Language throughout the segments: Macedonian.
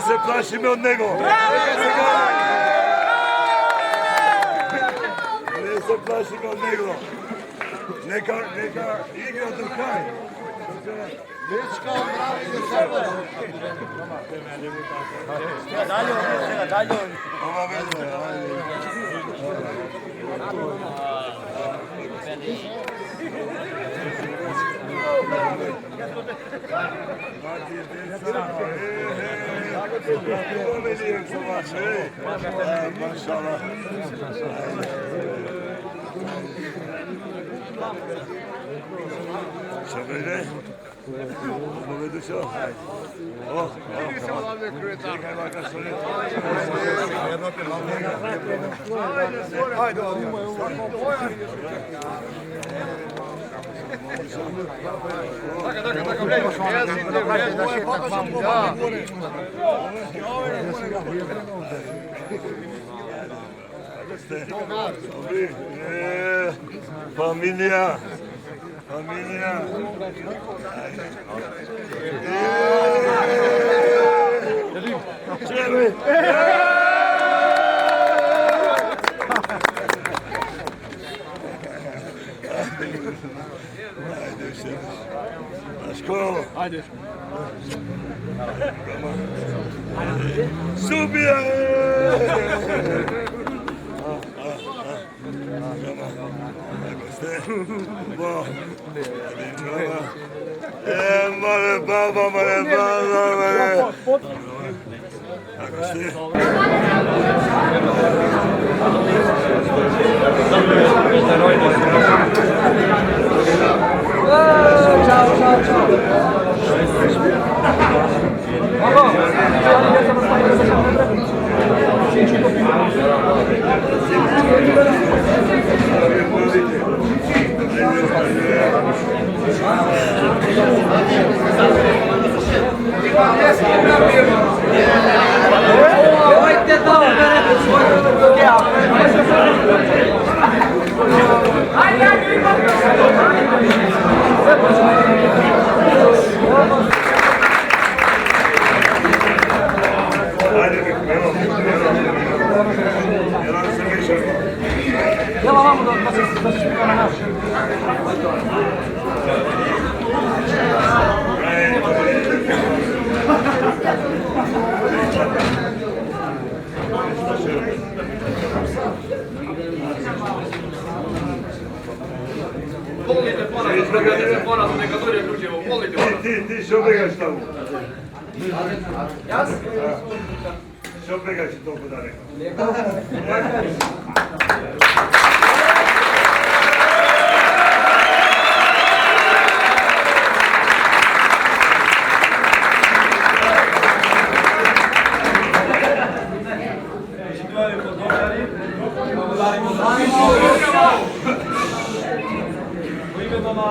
se plašimo od njega. Ne se plašimo od njega. Neka igra do kraja. Dečka obravi za sebe. Dalje. Ova veze. Maşallah. Şöyle. Böyle şu. Oh. Çekay baka söyle. Haydi oğlum. Familia. Çevir. Haydi işte. Aşko. Haydi. Subia. Bom. Mare baba. Ti što begaš tamo? Jaz? Što begaš to podare?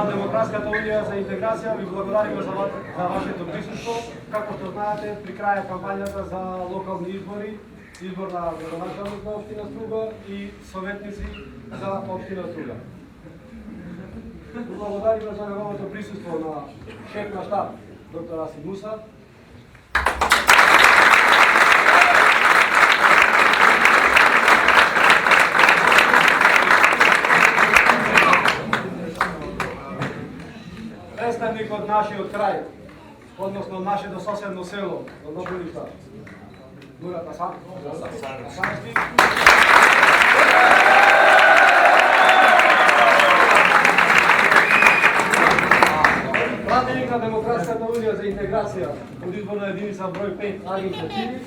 Демократската унија за интеграција ви благодариме за вашето присуство. Како што знаете, при крај кампањата за локални избори, избор на градоначалник на општина Струга и советници за општина Струга. Благодариме за неговото присуство на шеф на штаб, доктор Асим Муса. Представник од нашиот крај, односно нашето соседно село, од Добролица, Мурат Асански. Пратеник на Демократската унија за интеграција од изборна единица број 5 Агин Четири.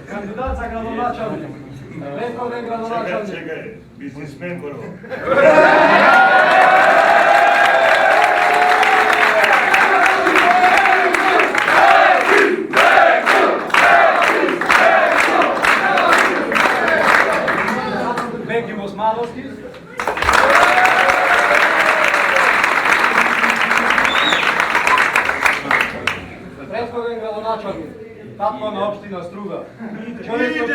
Кандидат за градоначалник. Предходен градоначалник. Čekaj, biznismen prvo. татло на општина Струга. Човек кој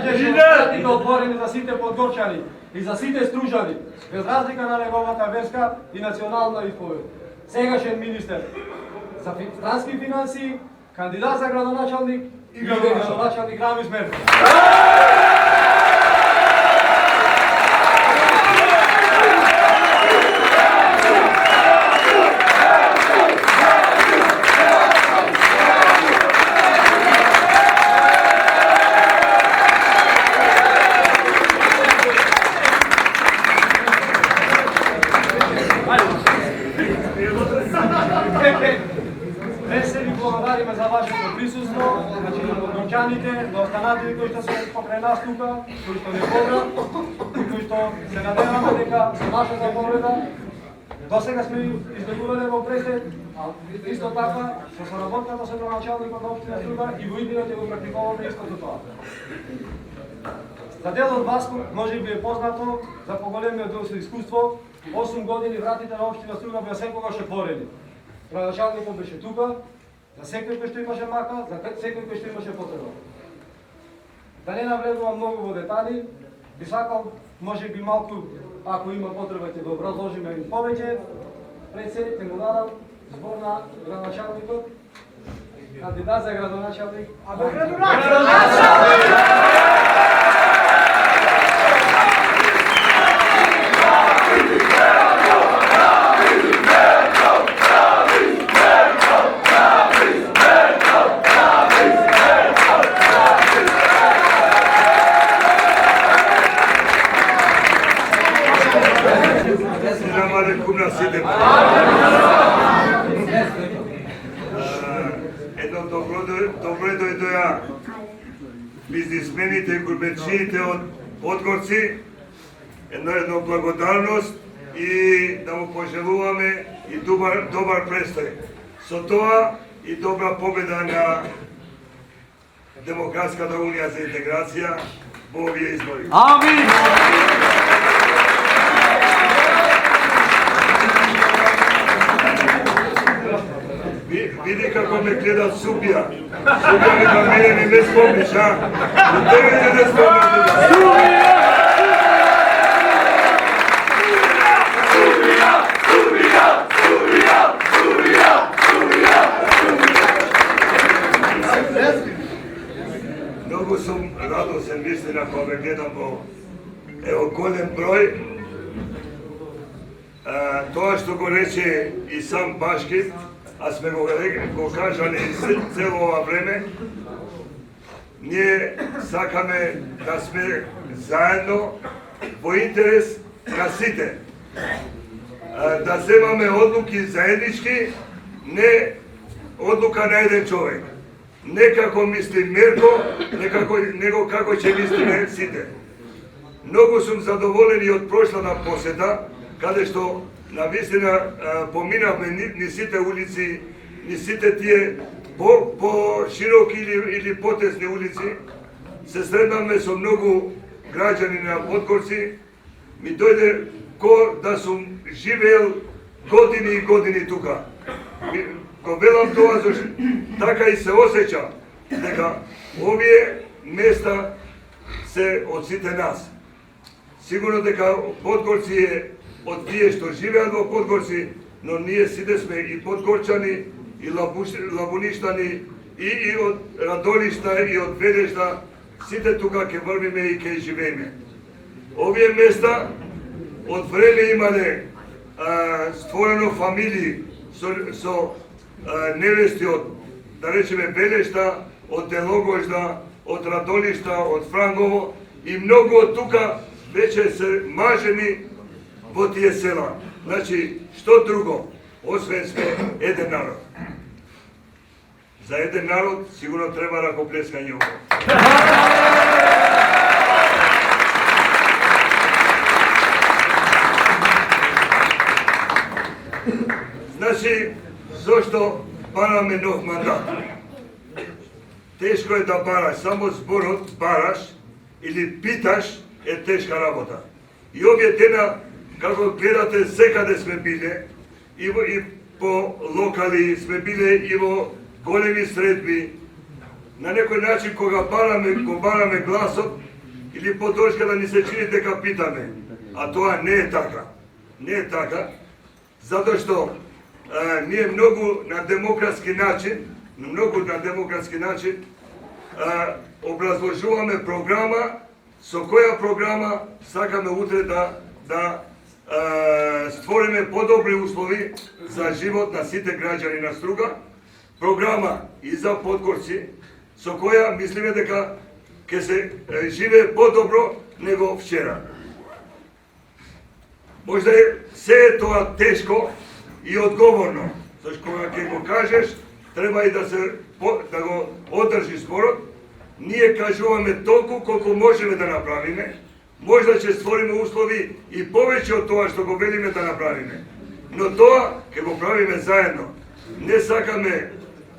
држеше отворени за сите подгорчани и за сите стружани, без разлика на неговата верска и национална исповед. Сегашен министер за странски финансии, кандидат за градоначалник и градоначалник Рами Смердев. Весели благодариме за вашето присуство, значи на подгорчаните, на останатите кои што се покрај нас тука, кои што не побрат и кои што се надеваме дека со нашата победа досега сме избегувале во пресед, а исто така со соработката со градоначалникот на општина Струга и во иднина ќе го практикуваме истото тоа. За дел од вас може би е познато за поголемиот дел со искуство, 8 години вратите на општина Струга беа секогаш отворени. Градоначалникот беше тука, за секој кој што имаше мака, за секој кој што имаше потреба. Да не навлезувам многу во детали, би сакал, може би малку, ако има потреба, ќе го образложиме и повеќе. Пред се ќе му дадам збор на градоначалникот, кандидат за градоначалник. Едно добре дојдоа бизнисмените и гурбенчиите од Подгорци, едно благодарност и да му пожелуваме и добар престој. Со тоа и добра победа на Демократската унија за интеграција во овие избори. Амин! Види како ме гледат Субија. Субија ми на мене не ме спомниш, а? Но тебе не ме спомниш. Субија! Субија! Субија! Субија! Субија! Субија! Многу сум радосен, вистина, кога ме гледам во голем број. Тоа што го рече и сам Башкив, а сме го кажали цело ова време, ние сакаме да сме заедно во интерес на сите. Да земаме одлуки заеднички, не одлука на еден човек. Не како мисли Мерко, него како ќе мислиме сите. Многу сум задоволен и од прошлата посета, каде што навистина поминавме ни сите улици, ни сите тие по широки или потесни улици, се среднавме со многу граѓани на Подгорци, ми дојде ко да сум живеел години и години тука. Го велам тоа зашто така и се осеќа дека овие места се од сите нас. Сигурно дека Подгорци е од тие што живеат во Подгорци, но ние сите сме и подгорчани, и лабуништани, и од Радолишта, и од Ведешта, сите тука ќе врвиме и ќе живееме. Овие места од време имале створено фамилии со невести од, да речеме, Ведешта, од Делогожда, од Радолишта, од Франгово, и многу од тука веќе се мажени во тие села. Значи, што друго, освен сме еден народ. За еден народ сигурно треба ракоплескање ово. Значи, зошто бараме нов мандат? Тешко е да бараш, само зборот бараш или питаш е тешка работа. И овие дена, како гледате, секаде сме биле, и по локали сме биле, и во големи средби, на некој начин кога бараме гласот или поддршка да ни се чини дека питаме. А тоа не е така. Не е така, затоа што ние многу на демократски начин образложуваме програма, со која програма сакаме утре да створиме подобри услови за живот на сите граѓани на Струга, програма и за Подгорци, со која мислиме дека ќе се живее подобро него вчера. Можда се тоа тешко и одговорно, зашто кога ќе го кажеш, треба и да го одржи зборот. Ние кажуваме толку колку можеме да направиме, можда ќе створиме услови и повеќе од тоа што го велиме да направиме. Но тоа ќе го правиме заедно. Не сакаме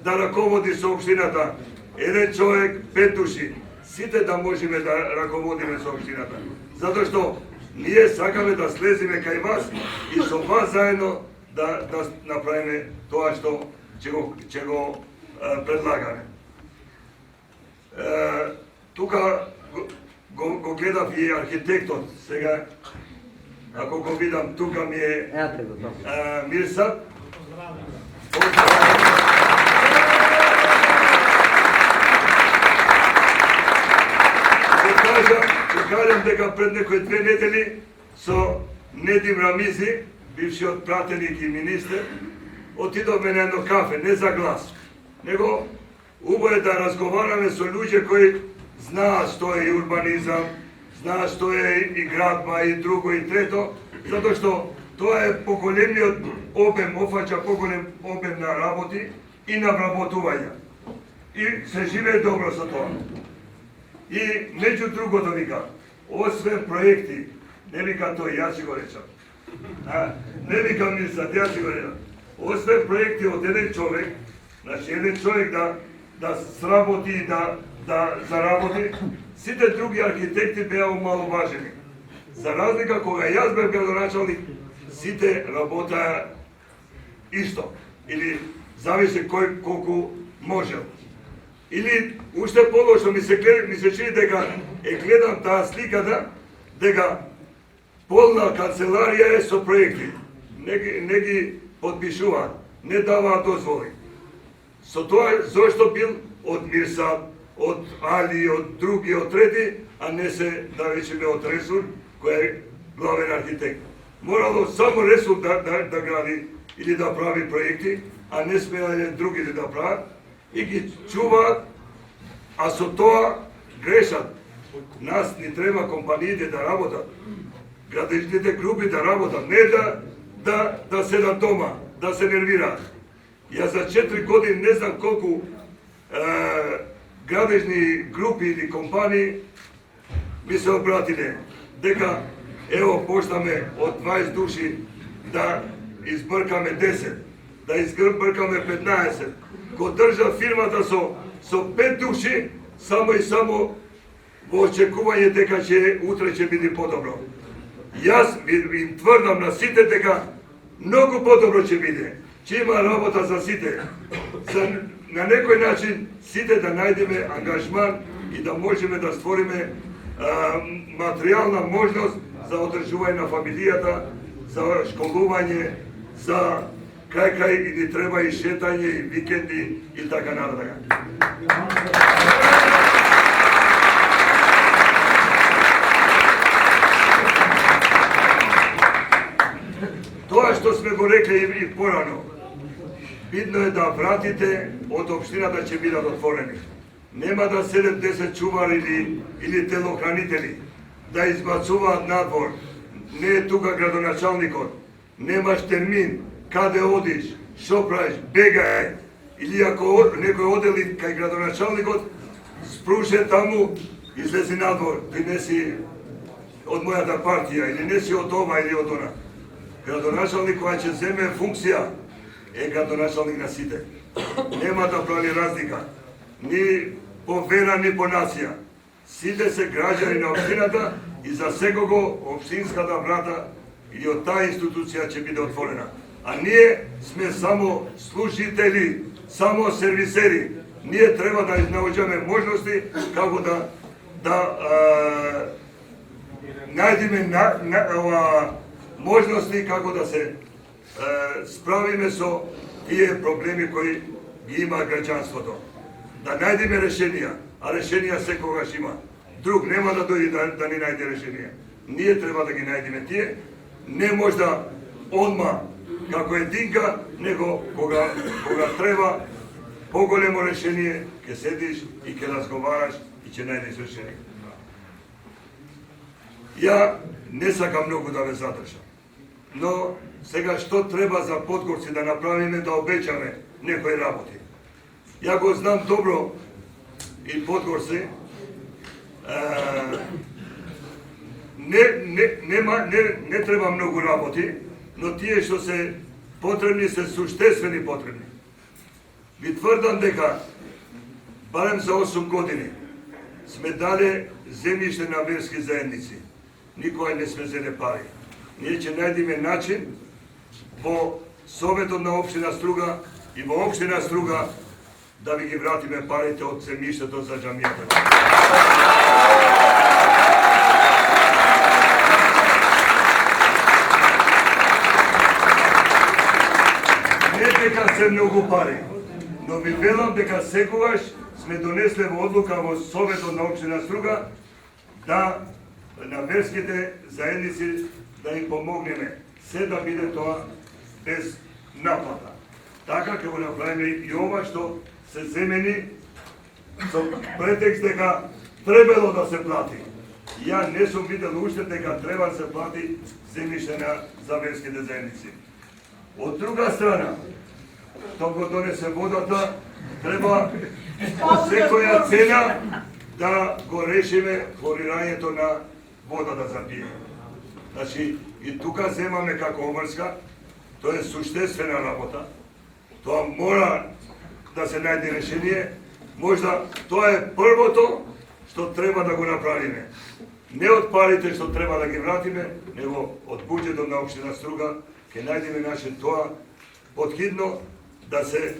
да раководи со општината еден човек, 5 души, сите да можеме да раководиме со општината. Затоа што ние сакаме да слезиме кај вас и со вас заедно да направиме тоа што ќе го предлагаме. Тука го гледав и архитектот, сега ако го видам, тука ми е Мирсат. Ќе кажам дека пред некои 2 недели со Недим Рамизи, бившиот пратеник и министер, отидовме на едно кафе, не за глас, него убаво е да разговараме со луѓе кои знаат што е урбанизам, знаат што е и градба и друго и трето, затоа што тоа е поголемниот обем, офаќа поголем обем на работи и на вработување. И се живее добро со тоа. И меѓу другото вика, освен проекти, не вика тој, јас си го речам. Не вика Мирсат, јас си го речам. Освен проекти од еден човек, значи еден човек да сработи и да заработи, сите други архитекти беа умаловажени. За разлика кога јас бев градоначалник, сите работаа исто. Или зависи кој колку можел. Или уште полошо ми се чини дека гледам таа сликата, дека полна канцеларија е со проекти. Не ги подпишуваат, не даваат дозволи. Со тоа зошто бил од Мирсат, од Али, од други, од трети, а не се да речеме од Ресур, кој е главен архитект. Морало само Ресур да гради или да прави проекти, а не смееле другите да прават и ги чуваат, а со тоа грешат. Нас ни треба компаниите да работат, градежните групи да работат, не да седат дома, да се нервираат. Јас за 4 години не знам колку градежни групи или компании ми се обратиле дека ево почнаме од 20 души да избркаме 10, да избркаме 15. Го држа фирмата со 5 души само и само во очекување дека утре ќе биде подобро. Јас им тврдам на сите дека многу подобро ќе биде. Ќе има работа за сите. На некој начин сите да најдеме ангажман и да можеме да створиме материјална можност за одржување на фамилијата, за школување, за кај и ни треба и шетање, и викенди, и така нататък. Тоа што сме го рекли и порано, видно е да вратите од општината ќе бидат отворени. Нема да седат 10 чувари или телохранители да избацуваат надвор. Не е тука градоначалникот. Немаш термин, каде одиш, шо правиш, бегај. Или ако некој одели кај градоначалникот, спруше таму, излези надвор, ти не си од мојата партија, или не си од ова или од она. Градоначалник која ќе земе функција е градоначалник на сите. Нема да прави разлика. Ни по вера, ни по нација. Сите се граѓани на општината и за секого општинската врата и од таа институција ќе биде отворена. А ние сме само служители, само сервисери. ние треба да изнаоѓаме можности како да најдеме можности како да се справиме со тие проблеми кои ги има граѓанството. Да најдеме решенија, а решенија секогаш има. Друг нема да дојде да ни најде решенија. Ние треба да ги најдеме тие, не можда одма како единка, него кога треба поголемо решение, ќе седиш и ќе разговараш и ќе најдеш решение. Ја не сакам многу да ве задржам, но сега што треба за Подгорци да направиме, да обеќаме некои работи. Ја го знам добро и Подгорци, не треба многу работи, но тие што се потребни се суштествени потребни. Ви тврдам дека барем за 8 години сме дале земјиште на верски заедници. Никој не сме зеле пари. Ние ќе најдеме начин во Советот на општина Струга и во општина Струга да ви ги вратиме парите од земјиштето за џамијата. Не дека се многу пари, но ви велам дека секогаш сме донесле во одлука во Советот на општина Струга да на верските заедници да им помогнеме. Се да биде тоа без наплата. Така ќе го направиме и ова што се земени со претекст дека требало да се плати. Ја не сум видел уште дека треба да се плати земјиште за верските заедници. Од друга страна, што го донесе водата, треба по секоја цена да го решиме хлорирањето на водата за пиење. Значи, и тука земаме како обврска, тоа е суштествена работа, тоа мора да се најде решение, можда тоа е првото што треба да го направиме. Не од парите што треба да ги вратиме, него од буџетот на општина Струга ќе најдеме начин тоа поthitno да се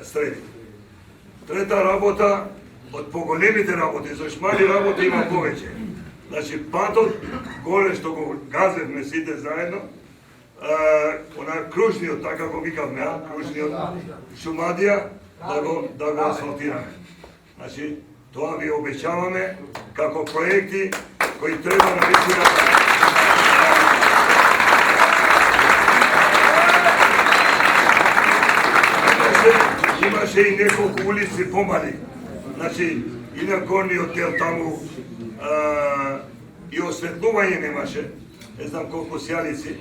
среди. Трета работа, од поголемите работи, зашто мали работи има повеќе. Значи, патот, горе што го газевме сите заедно, кружниот, така го викавме, кружниот Шумадија, да го асфалтираме. Значи, тоа ви обеќаваме како проекти кои треба да вистина. Имаше и неколку улици помали. Значи, и на горниот дел таму и осветлување немаше, не знам колку сјалици.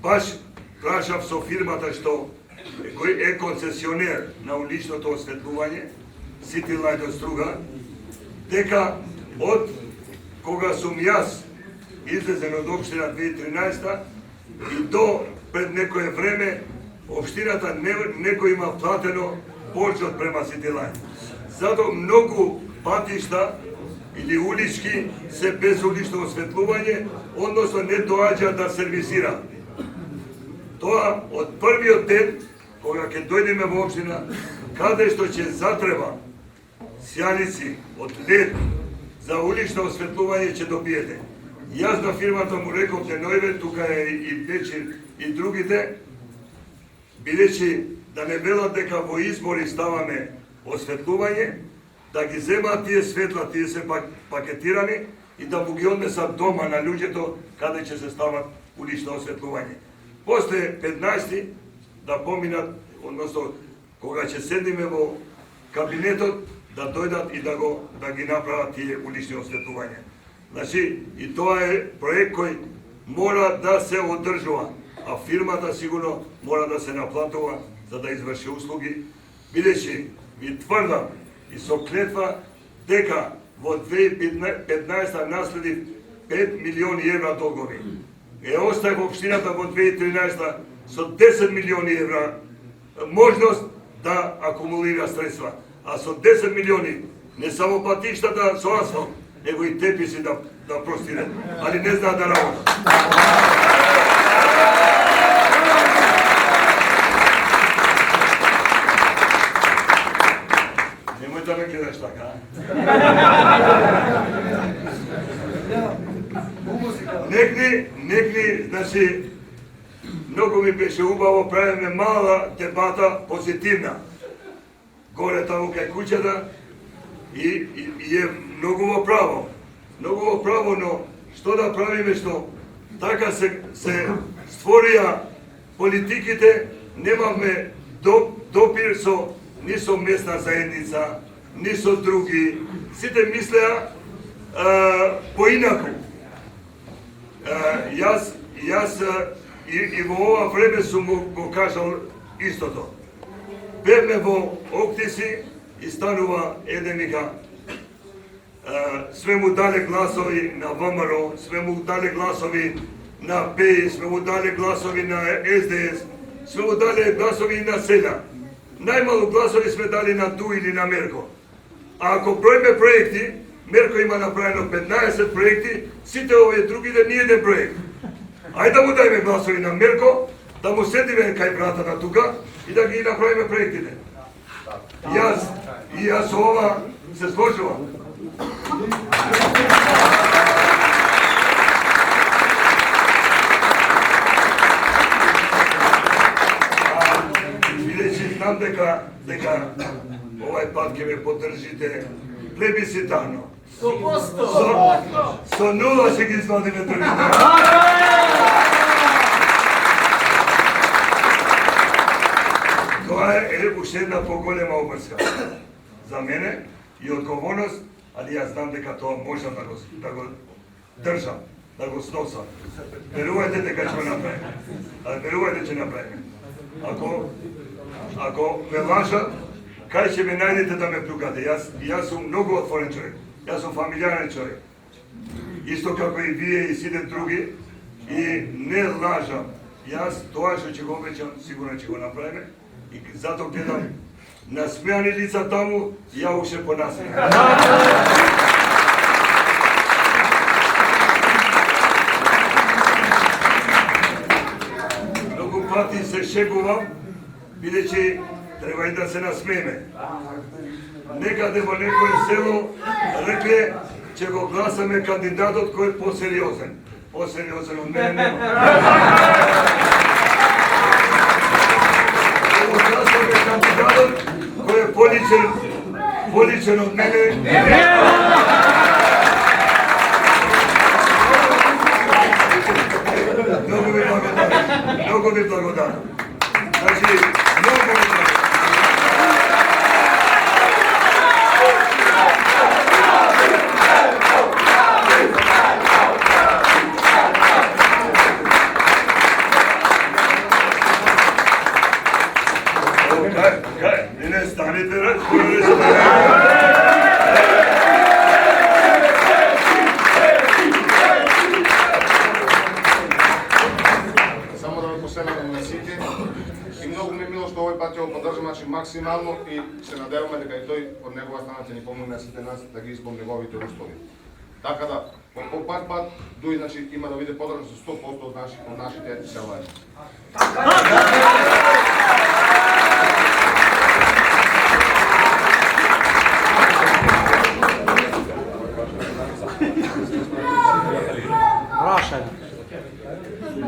Баш прашав со фирмата што е концесионер на уличното осветлување, City Light од Струга, дека од кога сум јас излезен од општина 2013 и до пред некое време, општината некој има платено почет према City Light. Зато многу патишта или улички се без улично осветлување, односно не доаѓа да сервисира. Тоа од првиот ден, кога ќе дојдеме во општина, каде што ќе затреба сјаници од лед за улично осветлување ќе добиете. Јас на фирмата му реков денојве, тука е и Вечир и другите, бидејќи да не велат дека во избори ставаме осветлување, да ги земаат тие светла, тие се пакетирани и да му ги однесат дома на луѓето каде ќе се стават улично осветлување. После 15 да поминат, односно кога ќе седиме во кабинетот, да дојдат и да ги направат тие улични осветлувања. Значи, и тоа е проект кој мора да се одржува, а фирмата сигурно мора да се наплатува за да изврши услуги, бидејќи ви тврдам и со клетва дека во 2015 наследив 5 милиони евра долгови. Оставив општината во 2013 со 10 милиони евра можност да акумулира средства. А со 10 милиони не само патиштата со асфалт, него и теписи да простире. Али не знаат да работат. некли, значи, много ми беше убаво, правиме мала дебата, позитивна. Горе таму кај куќата и е многу во право. Многу во право, но што да правиме што така се створија политиките, немавме допир со ни со местна заедница, ни со други. Сите мислеа поинаку. Јас и во ова време сум го кажал истото. Бевме во Октиси и станува еден вика, све му дале гласови на ВМРО, све му дале гласови на ПЕ, све му дале гласови на СДС, све му дале гласови и на СЕДА. Најмалу гласови сме дали на ДУ или на Мерко. А ако бројме проекти, Мерко има направено 15 проекти, сите овие другите ни еден проект. Ајде да му дајме гласови на Мерко, да му седиме кај братата тука и да ги направиме проектите. Јас со ова се сложувам. Бидејќи знам дека овај пат ќе ме поддржите плебиситарно. Со нула ќе ги извадиме другите. Тоа е уште една поголема обврска за мене и одговорност, али јас знам дека тоа можам да го држам, да го сносам. Верувајте дека ќе го направиме. Верувајте ќе направиме. Ако ме лажат, кај ќе ме најдете да ме плюкате? Јас сум многу отворен човек. Јас сум фамилијарен човек. Исто како и вие и сите други. И не лажам. Јас тоа што ќе го обеќам, сигурно ќе го направиме. И затоа гледам насмеани лица таму, ја уште понасмеан. Многу пати се шегувам, бидејќи треба и да се насмееме. Некаде во некој село рекле, че го гласаме кандидатот кој е посериозен. Посериозен од мене нема. Го гласаме кандидатот кој е поличен од мене. Многу ви благодарам. Значи, многу ви благодарам. Не станете рад, Само да ве поселам на сите и многу ми е мило што овој пат ќе го поддржам максимално и се надеваме дека и тој од негова страна ќе ни помогне сите нас да ги исполни неговите услови. Така да, по пат дуи има да биде поддржан со 100% од нашите селања.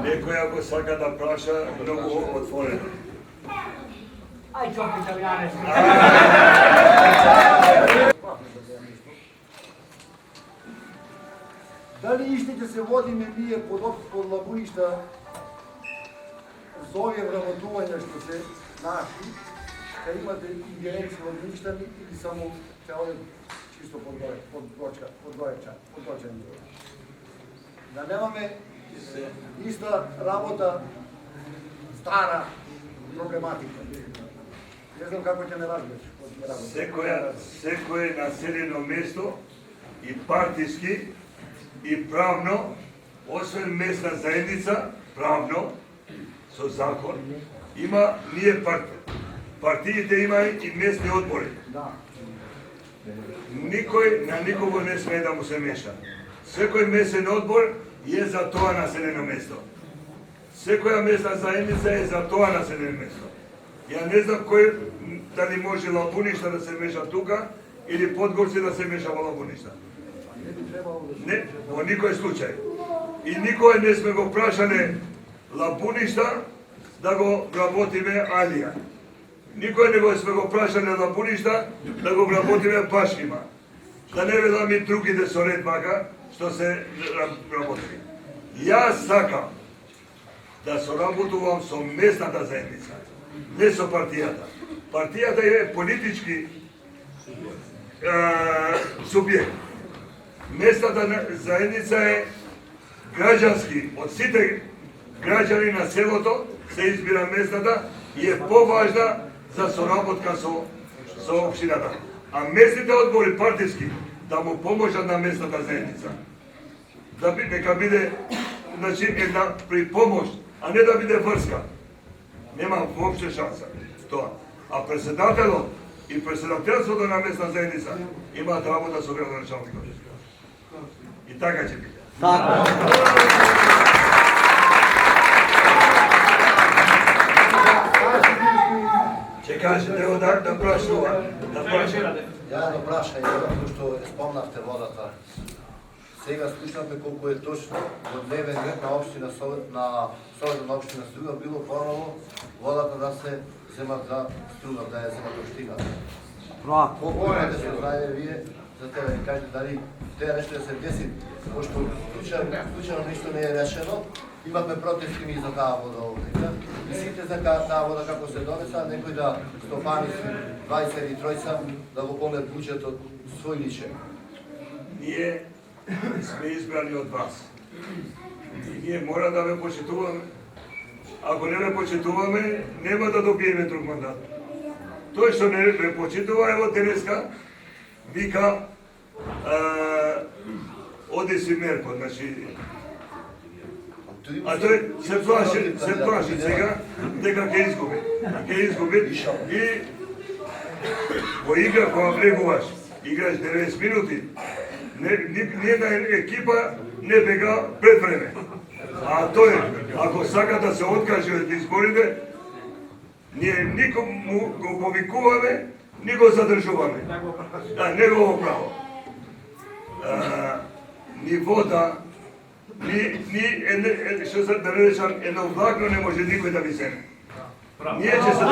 Некој ако сака да праша, многу отворено. Ај чоп италијанец. Дали иште ќе се водиме ние под лабуништа за овие вработувања што се наши, ќе имате ингеренција во ништа или само ќе одат чисто подготвен. Да немаме иста работа, стара проблематика. Не знам како ќе ме разбереш. Секој населено место и партиски и правно, освен местна заедница, правно, со закон, има ние партиите имаат и местни одбори. Никој на никого не смее да му се меша. Секој местен одбор е за тоа населено место. Секоја местна заедница е за тоа населено место. Ја не знам кој дали може Лабуништа да се меша тука или Подгорци да се меша во Лабуништа. Не, во никој случај. и никој не сме го прашале Лапуништа да го вработиме Алија. Никој не го сме го прашале Лапуништа да го вработиме Башкима. Да не ведам и другите со ред мака што се работи. Јас сакам да соработувам со местната заедница, не со партијата. Партијата е политички субјект. Местната заедница е граѓански. Од сите граѓани на селото се избира местната и е поважна за соработка со општината. А местните одбори партиски да му поможат на местната заедница. Да нека биде една припомош, а не да биде врска. Нема воопште шанса тоа. А председателот и председателството на местна заедница имаат работа со градоначалникот. И така ќе биде. Ќе каже, треба да прашува. Ја да прашај, затоа што спомнавте водата. Сега слушнавме колку е точно во дневен ред на општина Советот на општина Струга било порано водата да се земат за Струга, да ја земат општината. Колку имате се знаете вие, за те да ни кажете дали теја нешто да се деси, пошто случајно ништо не е решено, имавме протести ми за таа вода овде. Мислите за таа вода како се донеса, некој да стопани 20 или 30 да го помне буџетот свој личен? Ние сме избрани од вас. И ние мора да ве почитуваме. Ако не ве почитуваме, нема да добиеме друг мандат. Тој што не ве почитува, ево денеска, вика оди си мерко, значи. А тој се плаши сега дека ќе изгуби. Ќе изгуби и во игра кога влегуваш, играш 90 минути, ниједна екипа не бега пред време. А тој, ако сака да се откаже од изборите, ние никому го повикуваме, ни го задржуваме. Да, негово право. Ни вода, што се да речам, едно влакно не може никој да ви земе. Ние ќе се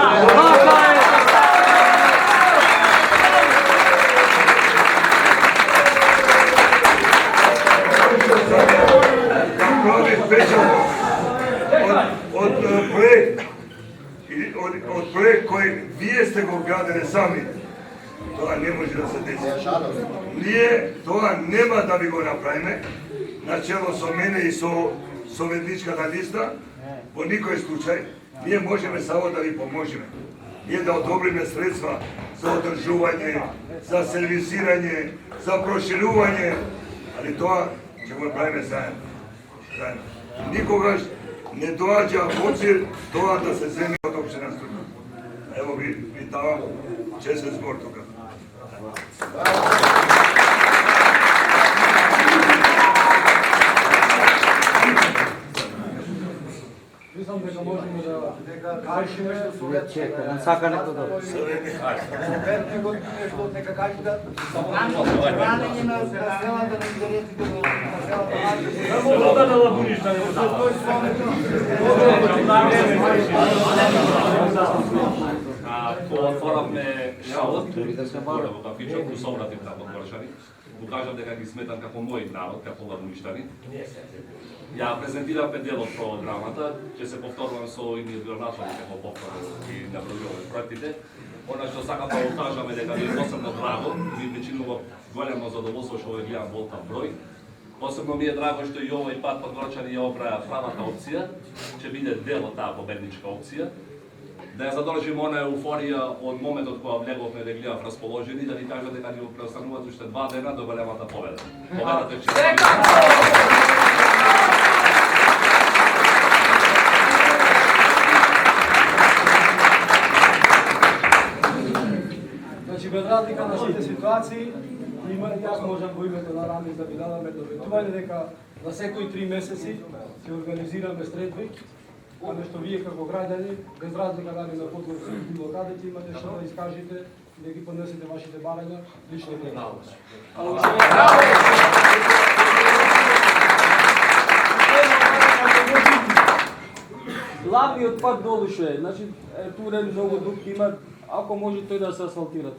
од проект кој вие сте го градили сами, тоа не може да се деси. Ние тоа нема да ви го направиме, начело со мене и со советничката листа, во никој случај, ние можеме само да ви поможеме. Ние да одобриме средства за одржување, за сервисирање, за проширување, али тоа ќе го направиме заедно. Никогаш не доаѓа во обзир тоа да се земе од општина Струга. Ево ви давам честен збор тука. Мислам дека можеме да кажеме Он сака некој да. Него нешто нека кажи да забраneње на селата на интересите на селата. вода на Лапуништа не Кога отворавме шалот, во кафичот, го собратив таму од Вршани, го кажам дека ги сметам како мој народ, како лапуништани. Ја презентиравме дел од програмата, ќе се повторувам со иниот градоначалник како повторно и набројуваме проектите. Она што сакам да го кажаме дека ми е посебно драго, ми причинува големо задоволство што овој гледам волтав број. Посебно ми е драго што и овој пат Подгорчани ја обраја правата опција, ќе биде дел од таа победничка опција. Да ја задржиме она еуфорија од моментот кога влеговме да гледав расположени, да ни кажат дека ни преостануваат уште 2 дена до големата победа. Победата е Значи, без разлика на сите ситуации, јас можам во името на Рамис да ви дадаме доветување дека за секои 3 месеци ќе организираме средби, а нешто вие како граѓани, без разлика дали на Подгорци или било каде ќе имате што да искажете, да ги поднесете вашите барања лично пред нас. Главниот пат долу што е, значи турен многу дупки има, ако може тој да се асфалтира.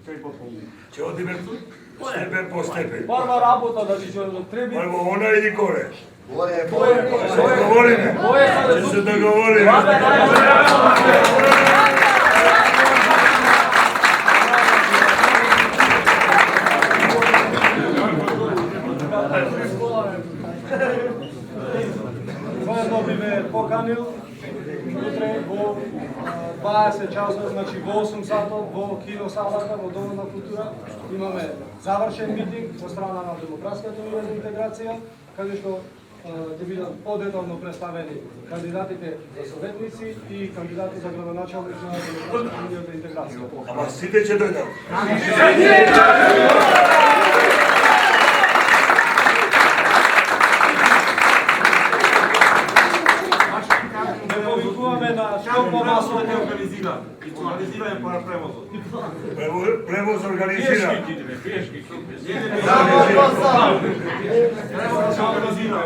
Ќе одиме степен по степен. Прва работа да што треба. Прво она или горе? Горе е Се договориме. Ќе се договориме. Воедно би ме поканил утре во 20 часот, значи во 8 сатот во киносалата во Домот на култура имаме завршен митинг со страна на Демократската унија за интеграција, каде што ќе бидат подетално представени кандидатите за советници и кандидати за градоначалник на Демократската унија за интеграција. Ама сите ќе дојдат. Повикуваме на што помасо Превоз организира.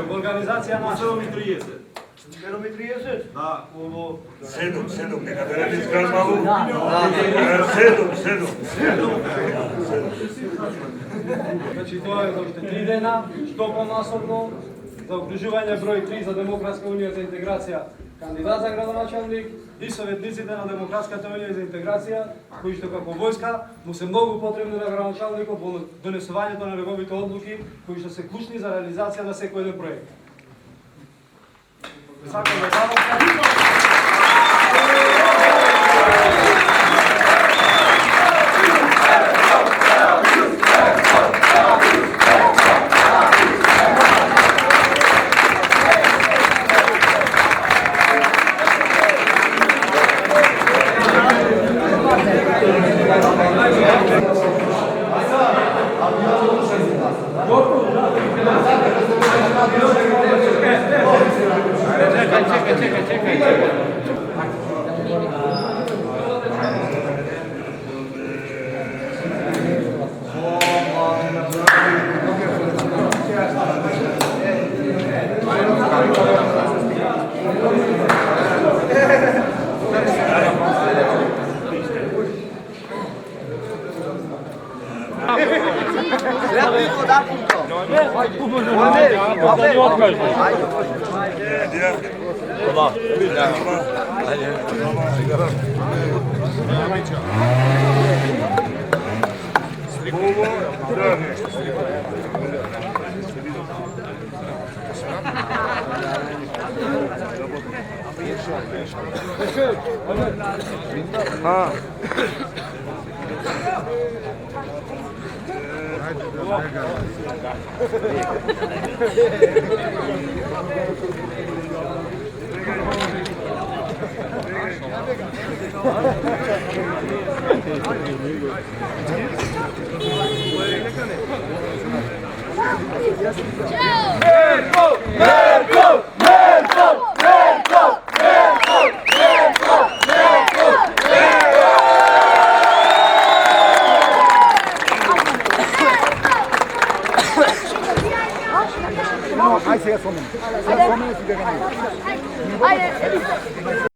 организација на 7:30. Да, ово 7, нека да не искам малу. 7. Значи тоа е за уште 3 дена, што помасовно за окружување број 3 за Демократска унија за интеграција, кандидат за градоначалник и советниците на Демократската унија за интеграција, кои што како војска му се многу потребни на градоначалникот во донесувањето на неговите одлуки, кои што се клучни за реализација на секој еден проект. Сакам да Ai, você é só mesmo. Você é só mesmo esse